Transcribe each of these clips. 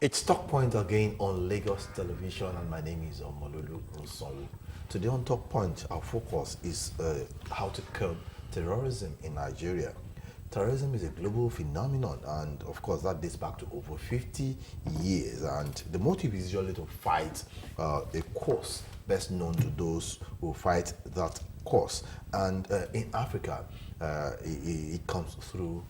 It's Talk Point again on Lagos Television, and my name is Omololu Rosonwu. Today on Talk Point, our focus is how to curb terrorism in Nigeria. Terrorism is a global phenomenon, and of course, that dates back to over 50 years. And the motive is usually to fight a cause best known to those who fight that cause. And in Africa, it comes through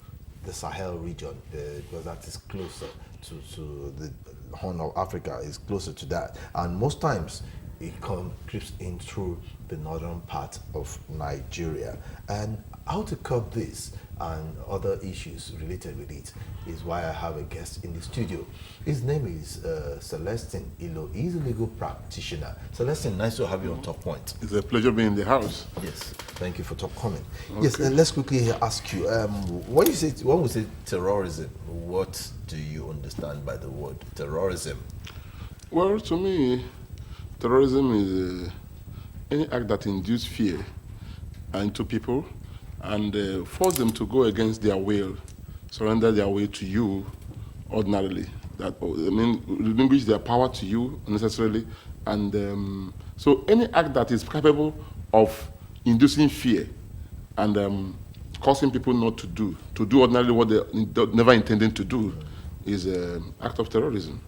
the Sahel region, because that is closer to the Horn of Africa, is closer to that. And most times it creeps in through the northern part of Nigeria. And how to curb this and other issues related with it is why I have a guest in the studio. His name is Celestine Ilo. He's a legal practitioner. Celestine, nice to have you on Top Point. It's a pleasure being in the house. Yes, thank you for coming. Okay. Yes, let's quickly ask you, when we say terrorism, what do you understand by the word terrorism? Well, to me, terrorism is any act that induces fear into people and force them to go against their will, surrender their will to you ordinarily. That relinquish their power to you unnecessarily. And so any act that is capable of inducing fear and causing people not to do ordinarily what they never intended to do is an act of terrorism.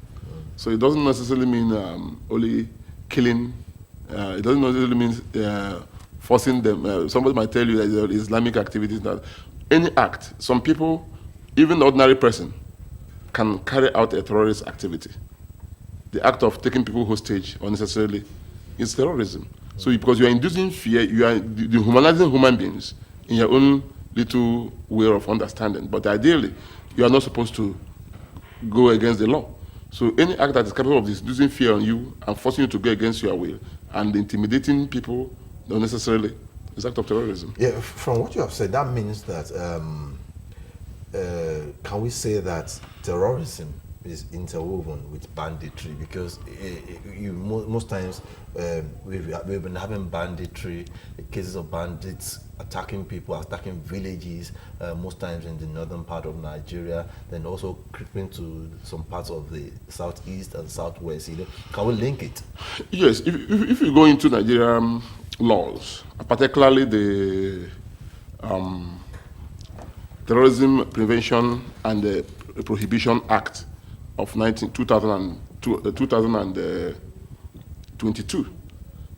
So it doesn't necessarily mean only killing. It doesn't necessarily mean forcing them. Somebody might tell you that there is Islamic activities. That any act, some people, even the ordinary person, can carry out a terrorist activity. The act of taking people hostage unnecessarily is terrorism. So because you are inducing fear, you are dehumanizing human beings in your own little way of understanding. But ideally, you are not supposed to go against the law. So any act that is capable of inducing fear on you and forcing you to go against your will and intimidating people unnecessarily is act of terrorism. Yeah, from what you have said, that means that can we say that terrorism is interwoven with banditry? Because most times we've been having banditry, cases of bandits attacking people, attacking villages, most times in the northern part of Nigeria, then also creeping to some parts of the southeast and southwest. Can we link it? Yes, if you go into Nigerian laws, particularly the Terrorism Prevention and the Prohibition Act of 2022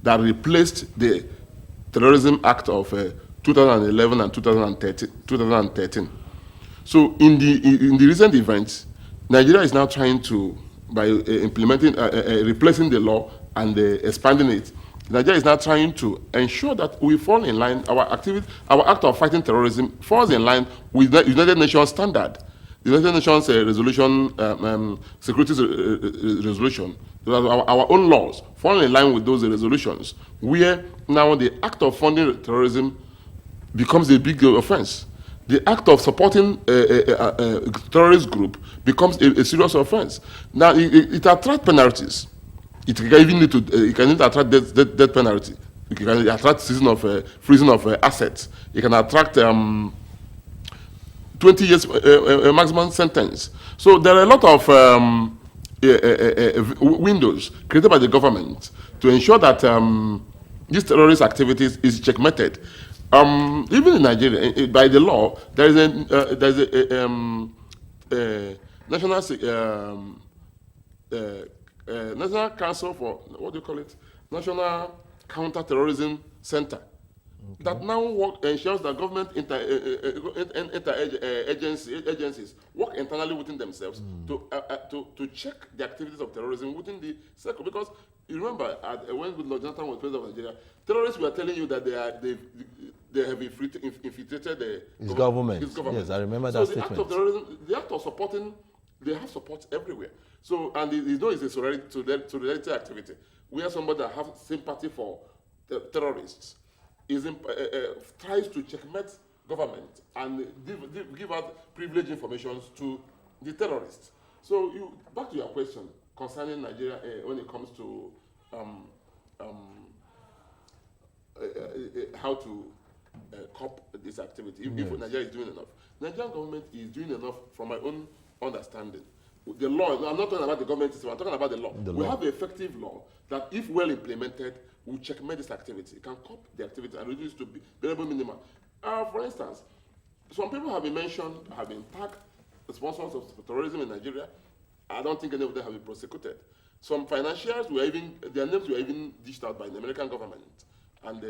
that replaced the Terrorism Act of 2011 and 2013. So in the recent events, Nigeria is now trying to, by implementing, replacing the law and expanding it, Nigeria is now trying to ensure that we fall in line, our act of fighting terrorism falls in line with the United Nations standard. The United Nations Security Resolution, our own laws fall in line with those resolutions, where now the act of funding terrorism becomes a big offense. The act of supporting a terrorist group becomes a serious offense. Now, it attracts penalties. It can even lead to it can attract death penalty. It can attract freezing of assets. It can attract 20 years maximum sentence. So there are a lot of windows created by the government to ensure that these terrorist activities is checkmated. Even in Nigeria, by the law, there is a national National Council for, what do you call it? National Counter-Terrorism Center. Okay. That now ensures that government agencies work internally within themselves to check the activities of terrorism within the circle. Because you remember, when Goodluck Jonathan was president of Nigeria, terrorists were telling you that they have infiltrated his government. Yes, I remember that statement. So the act of terrorism, the act of supporting, they have support everywhere. So, and you know, it's a solidarity activity where somebody that has sympathy for the terrorists tries to checkmate government and give out privileged information to the terrorists. So, back to your question concerning Nigeria when it comes to how to cope this activity. If Nigeria is doing enough, Nigerian government is doing enough, from my own understanding. the law, no, I'm not talking about the government system, I'm talking about the law. We law. have an effective law that, if well implemented, will checkmate this activity. It can curb the activity and reduce to bearable minimum. For instance, some people have been tagged as sponsors of terrorism in Nigeria. I don't think any of them have been prosecuted. Some financiers their names were even dished out by the American government. And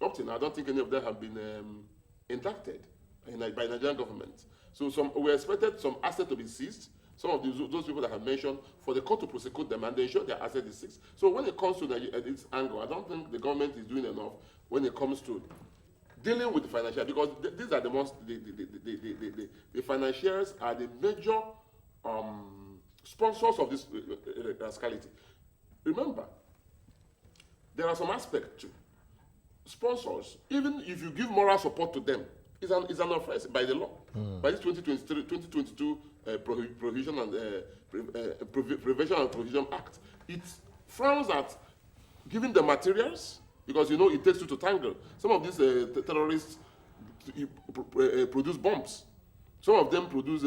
up to now, I don't think any of them have been indicted by the Nigerian government. So we expected some assets to be seized. Some of those people that I have mentioned, for the court to prosecute them and ensure their asset is seized. So when it comes to this angle, I don't think the government is doing enough when it comes to dealing with the financiers, because these are the financiers are the major sponsors of this rascality. Remember, there are some aspects to sponsors. Even if you give moral support to them, is an offense by the law, by this 2022 Prohibition and Prevention and Prohibition Act. It frowns at giving the materials, because it takes two to tangle. Some of these terrorists produce bombs. Some of them produce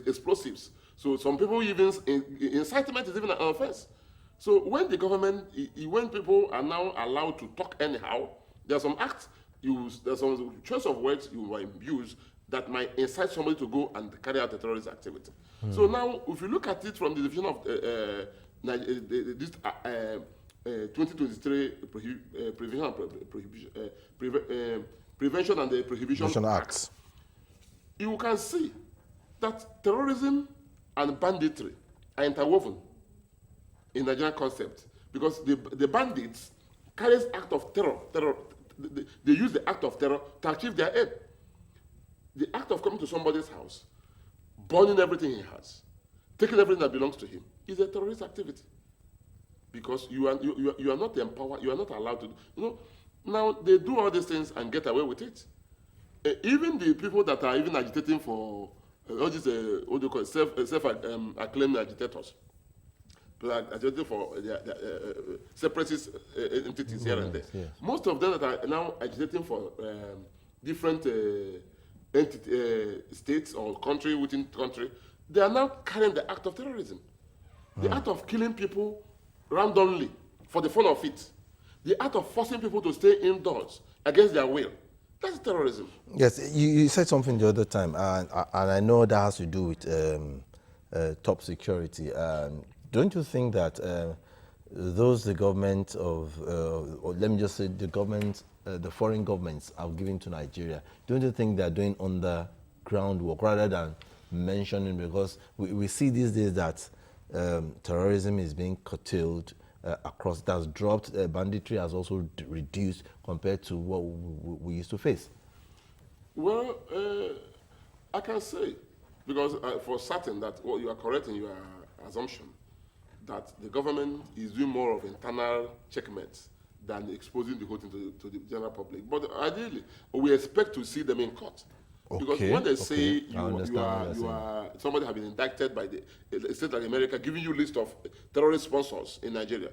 explosives. So some people even incitement is even an offense. So when the government, when people are now allowed to talk anyhow, there are some acts there's some choice of words you might use that might incite somebody to go and carry out a terrorist activity. So now, if you look at it from the division of this 2023 Prevention and Prohibition Act, you can see that terrorism and banditry are interwoven in Nigerian concept, because the bandits carries act of terror. They use the act of terror to achieve their aim. The act of coming to somebody's house, burning everything he has, taking everything that belongs to him, is a terrorist activity. Because you are not empowered, you are not allowed to. Now they do all these things and get away with it. Even the people that are even agitating for all these what do you call it, self-acclaimed agitators, agitating for their separatist entities here and there. Yes. Most of them that are now agitating for different states or country within country, they are now carrying the act of terrorism, the act of killing people randomly for the fun of it, the act of forcing people to stay indoors against their will. That's terrorism. Yes, you said something the other time, and I know that has to do with top security. Don't you think that the government of, or let me just say the government, the foreign governments have given to Nigeria, don't you think they're doing underground work rather than mentioning? Because we see these days that terrorism is being curtailed across, it has dropped, banditry has also reduced compared to what we used to face. Well, I can say, because for certain that you are correct in your assumption, that the government is doing more of internal checkmates than exposing the whole thing to the general public. But ideally, we expect to see them in court. Because when they say somebody has been indicted by the state like America, giving you a list of terrorist sponsors in Nigeria,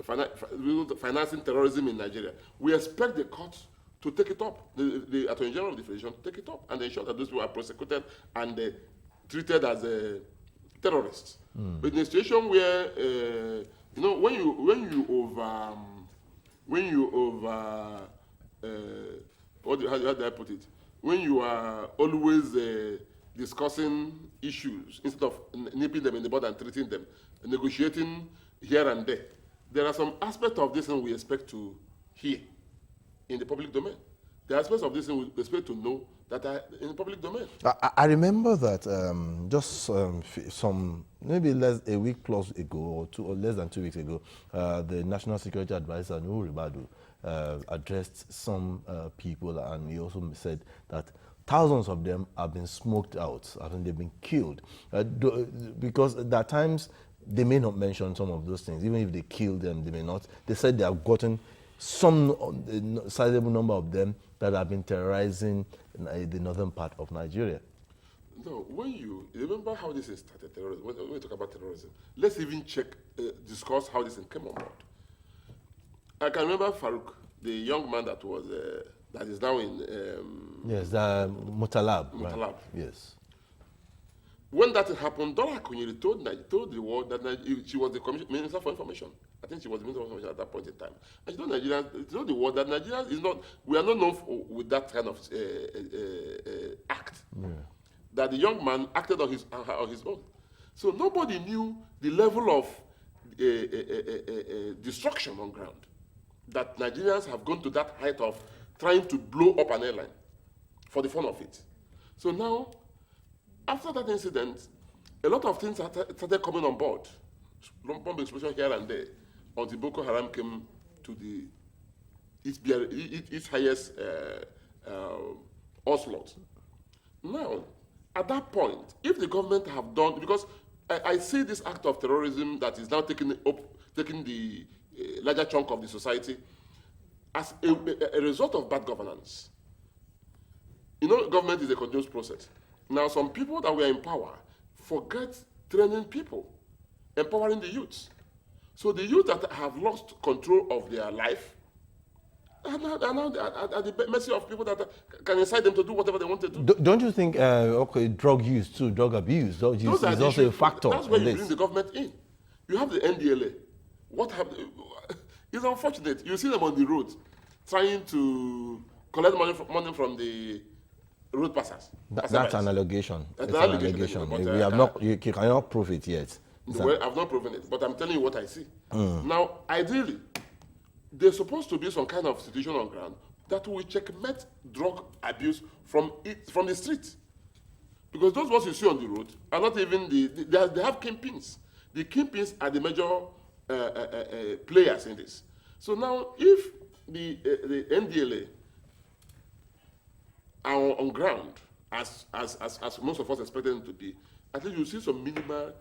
financing terrorism in Nigeria, we expect the court to take it up, the Attorney General of the Federation to take it up and ensure that those people are prosecuted and treated as terrorists. But in a situation where how do I put it? When you are always discussing issues instead of nipping them in the bud and treating them, negotiating here and there are some aspects of this thing we expect to hear in the public domain. The aspects of this thing we expect to know that are in the public domain. I remember that just some, maybe a week plus ago or less than 2 weeks ago, the National Security Advisor, Nuhu Ribadu, addressed some people, and he also said that thousands of them have been smoked out. I think they've been killed. Because at times they may not mention some of those things. Even if they kill them, they may not. They said they have gotten some sizable number of them that have been terrorizing the northern part of Nigeria. No, when you remember how this started, terrorism, when we talk about terrorism, let's even discuss how this came on board. I can remember Farouk, the young man that was that is now in yes, Mutalab. Mutalab. Right? Yes. when that happened, Dora Akunyili told the world that she was the Minister for Information. I think she was the Minister for Information at that point in time. And she told Nigerians, told the world that Nigeria is not, we are not known with that kind of act. Yeah. That the young man acted on his own. So nobody knew the level of destruction on ground. That Nigerians have gone to that height of trying to blow up an airline for the fun of it. So now, after that incident, a lot of things started coming on board. Bomb explosion here and there, until Boko Haram came to its highest onslaught. Now, at that point, if the government have done, because I see this act of terrorism that is now taking the larger chunk of the society as a result of bad governance. You know, government is a continuous process. Now, some people that were in power forget training people, empowering the youths. So the youth that have lost control of their life are now at the mercy of people that can incite them to do whatever they want to do. Don't you think, drug use too, drug abuse, drug use is also a factor? That's where you bring the government in. You have the NDLA. It's unfortunate. You see them on the road trying to collect money from the road passers. That's an allegation. It's an allegation. You cannot prove it yet. Well, I've not proven it, but I'm telling you what I see. Now, ideally, there's supposed to be some kind of situation on ground that will checkmate drug abuse from the street. Because those ones you see on the road are not even they have kingpins. The kingpins are the major players in this. So now, if the NDLA are on ground, as most of us expected them to be, at least you see some minimal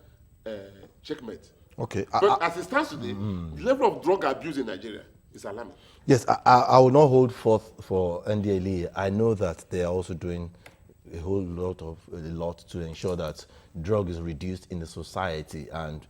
checkmate. Okay. But as it stands today, the level of drug abuse in Nigeria is alarming. Yes, I will not hold forth for NDLA. I know that they are also doing a lot to ensure that drug is reduced in the society, and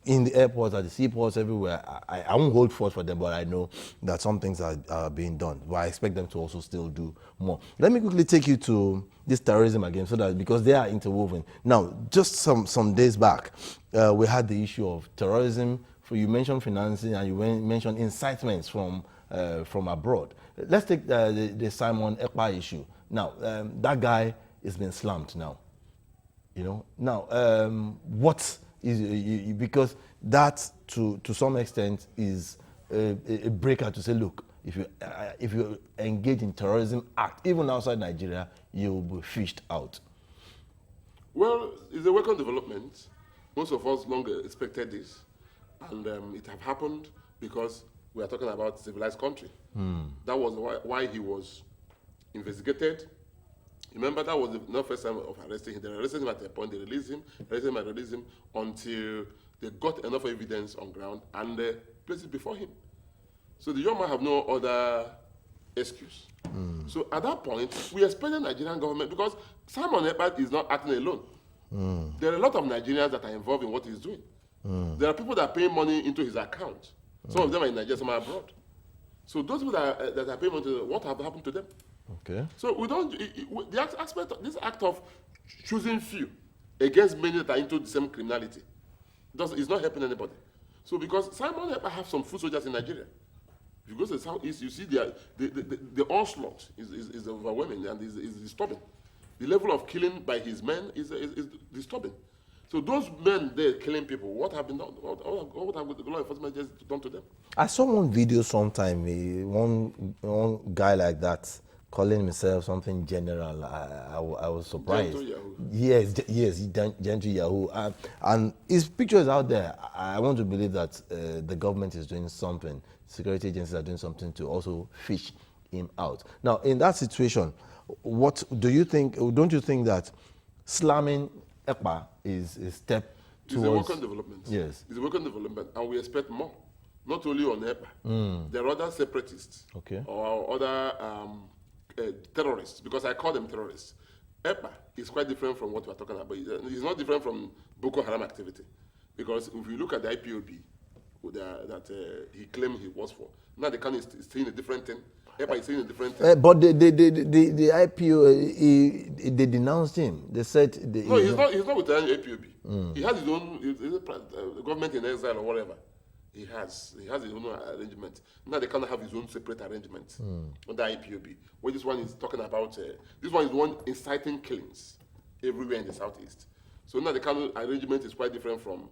in the airports, at the seaports, everywhere. I won't hold forth for them, but I know that some things are being done. But I expect them to also still do more. Let me quickly take you to this terrorism again, so that because they are interwoven. Now, just some days back, we had the issue of terrorism. You mentioned financing, and you mentioned incitements from abroad. Let's take the Simon Ekpa issue. Now, that guy is been slammed now. You know, now what is because that to some extent is a breaker to say, look, if you engage in terrorism act, even outside Nigeria, you will be fished out. Well, it's a welcome development. Most of us long expected this, and it have happened because we are talking about civilized country. That was why he was investigated. Remember, that was the first time of arresting him. They arrested him at a point, they released him until they got enough evidence on ground and they placed it before him. So the young man have no other excuse. So at that point, we expected the Nigerian government, because Simon Ekpa is not acting alone. There are a lot of Nigerians that are involved in what he's doing. There are people that are paying money into his account. Some of them are in Nigeria, some are abroad. So those people that are paying money, what have happened to them? Okay. So we don't. The aspect of this act of choosing few against many that are into the same criminality is not helping anybody. So because Simon Ekpa have some foot soldiers in Nigeria. If you go to the southeast, you see the onslaught is overwhelming and is disturbing. The level of killing by his men is disturbing. So those men there killing people, what have been done? What have the law enforcement just done to them? I saw one video sometime, one guy like that calling himself something general. I was surprised. Gentle Yahoo. Yes, Gentle Yahoo. And his picture is out there. I want to believe that the government is doing something, security agencies are doing something to also fish him out. Now, in that situation, what do you think? Don't you think that slamming Ekpa is a step towards... It's a welcome development. Yes. It's a welcome development, and we expect more. Not only on Ekpa. There are other separatists. Okay. Or other terrorists, because I call them terrorists. Ekpa is quite different from what we're talking about. It's not different from Boko Haram activity. Because if you look at the IPOB that he claimed he was for, now the can is saying a different thing. Everybody is saying a different thing. But the IPO, they denounced him. They said No, he's not with the APOB. He has his own government in exile or whatever. He has his own arrangement. Now they cannot have his own separate arrangement under IPOB. Where this one is talking about, this one is one inciting killings everywhere in the southeast. So now the kind of arrangement is quite different from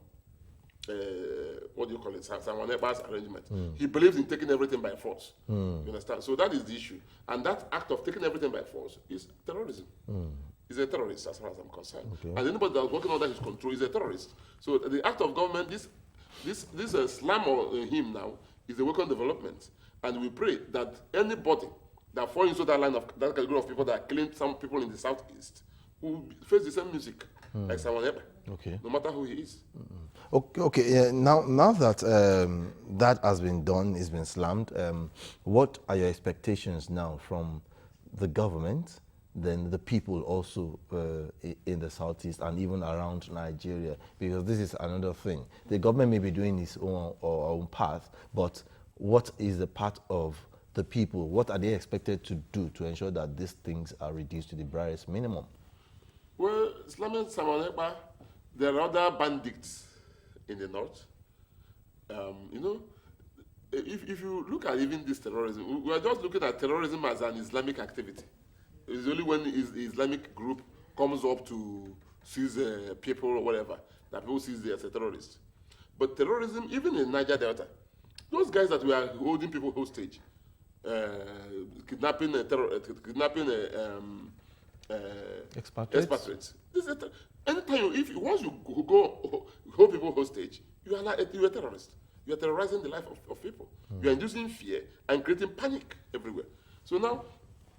what do you call it, Samuel Eba's arrangement. He believes in taking everything by force. You understand? So that is the issue. And that act of taking everything by force is terrorism. He's a terrorist as far as I'm concerned. Okay. And anybody that's working under his control is a terrorist. So the act of government, this slam on him now is a welcome development. And we pray that anybody that falls into that line of that category of people that are killing some people in the southeast will face the same music like Samuel Eba. Okay. No matter who he is. Okay. Now that that has been done, it's been slammed. What are your expectations now from the government, then the people also in the southeast and even around Nigeria? Because this is another thing. The government may be doing its own path, but what is the part of the people? What are they expected to do to ensure that these things are reduced to the barest minimum? Well, slamming Samuel Eba, there are other bandits in the north. You know, if you look at even this terrorism, we are just looking at terrorism as an Islamic activity. It's only when the Islamic group comes up to seize people or whatever that people see as a terrorist. But terrorism, even in Niger Delta, those guys that were holding people hostage, kidnapping expatriates. Anytime once you go hold people hostage, you are a terrorist. You are terrorizing the life of people. You are inducing fear and creating panic everywhere. So now,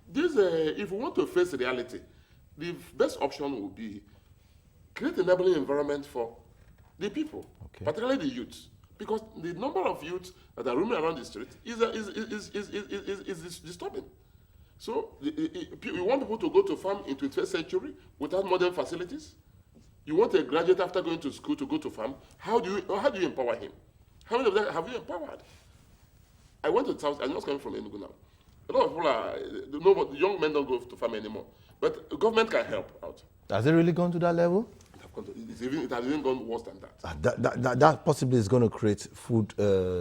this if we want to face reality, the best option would be create an enabling environment for the people, particularly the youth, because the number of youths that are roaming around the street is disturbing. So you want people to go to farm in 21st century without modern facilities? You want a graduate after going to school to go to farm? How do you empower him? How many of them have you empowered? I went to South. I'm not coming from Enugu now. A lot of people young men don't go to farm anymore. But the government can help out. Has it really gone to that level? It has even gone worse than that. That possibly is going to create food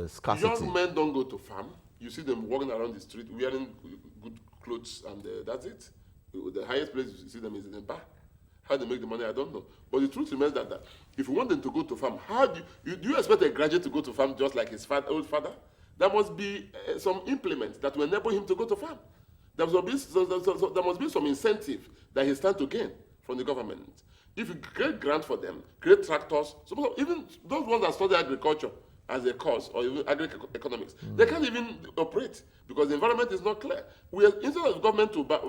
scarcity. Young men don't go to farm. You see them walking around the street wearing good clothes, and that's it. The highest place you see them is in a bar. How they make the money, I don't know. But the truth remains that if you want them to go to farm, how do you expect a graduate to go to farm just like his old father? There must be some implements that will enable him to go to farm. There must be some incentive that he stands to gain from the government. If you create grants for them, create tractors, even those ones that study agriculture as a course or even agri-economics, they can't even operate because the environment is not clear. Instead of government to buy,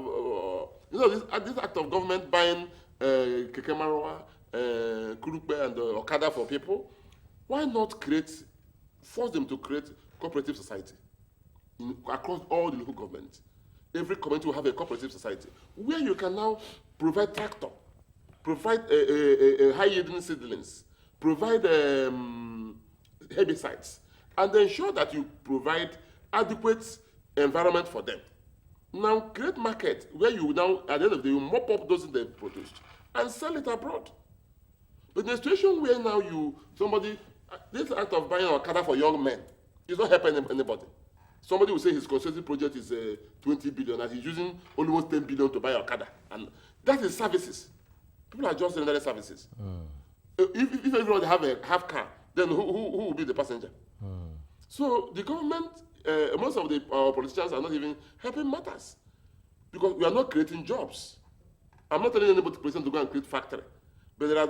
this act of government buying keke marwa, kurupe, and okada for people, why not force them to create cooperative society across all the local governments? Every community will have a cooperative society where you can now provide tractor, provide high-yielding seedlings, provide herbicides, and ensure that you provide adequate environment for them. Now create market where you now, at the end of the day, you mop up those they produced and sell it abroad. But in a situation where now this act of buying Okada for young men is not helping anybody. Somebody will say his consulting project is 20 billion and he's using almost 10 billion to buy Okada. And that is services. People are just rendering services. If everybody have car, then who will be the passenger? So the government, most of our politicians are not even helping matters because we are not creating jobs. I'm not telling anybody to go and create factory. But there are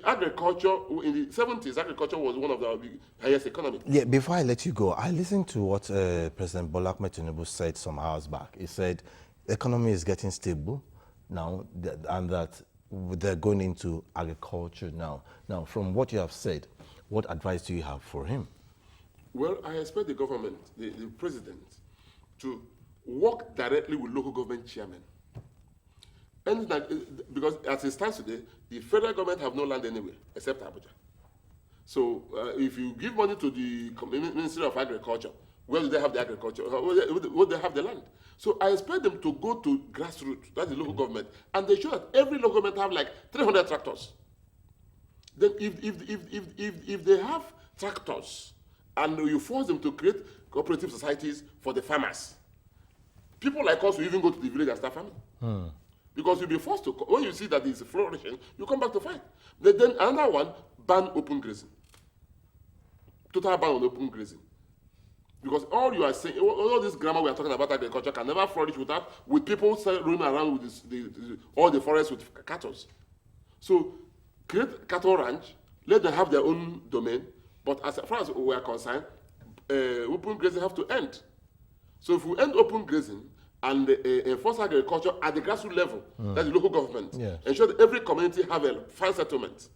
agriculture, in the 70s, agriculture was one of the highest economies. Yeah, before I let you go, I listened to what President Bola Ahmed Tinubu said some hours back. He said the economy is getting stable now and that they're going into agriculture now. Now, from what you have said, what advice do you have for him? Well, I expect the government, the president, to work directly with local government chairmen. And because as it stands today, the federal government have no land anywhere except Abuja. So if you give money to the Ministry of Agriculture, Where do they have the agriculture? Where they have the land? So I expect them to go to grassroots, that's the local government, and they show that every local government have like 300 tractors. Then if they have tractors and you force them to create cooperative societies for the farmers, people like us will even go to the village and start farming. Because you'll be forced to, when you see that it's flourishing, you come back to fight. Then another one, ban open grazing. Total ban on open grazing. Because all you are saying, all this grammar we are talking about agriculture can never flourish with people roaming around with all the forests with cattle. So create cattle ranch, let them have their own domain, but as far as we are concerned, open grazing have to end. So if we end open grazing and enforce agriculture at the grassroots level, that's the local government, ensure that every community have a farm settlement,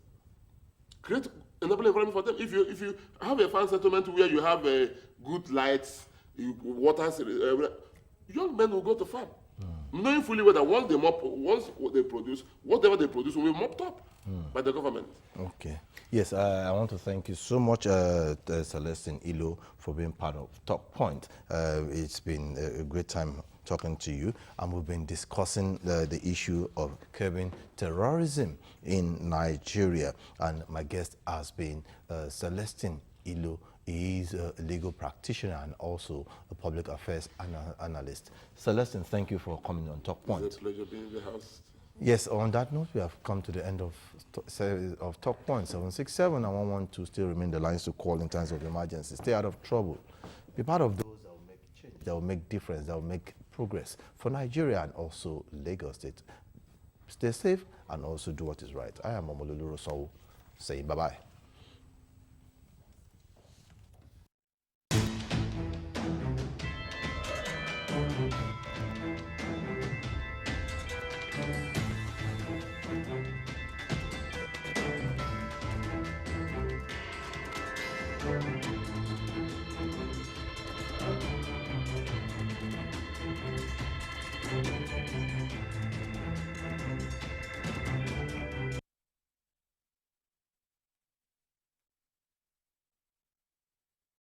create enable environment for them. If you have a farm settlement where you have good lights, water, young men will go to farm, knowing fully well that once they produce, whatever they produce will be mopped up by the government. Okay. Yes, I want to thank you so much, Celestine Ilo, for being part of Talk Point. It's been a great time talking to you, and we've been discussing the issue of curbing terrorism in Nigeria. And my guest has been Celestine Ilo. He is a legal practitioner and also a public affairs analyst. Celestine, thank you for coming on Talk Point. It's a pleasure being in the house. Yes, on that note, we have come to the end of Talk Point. 767 and 112 still remain the lines to call in times of emergency. Stay out of trouble. Be part of those that will make change, that will make difference, that will make progress for Nigeria and also Lagos State. Stay safe and also do what is right. I am Omololu Rosawu saying bye-bye.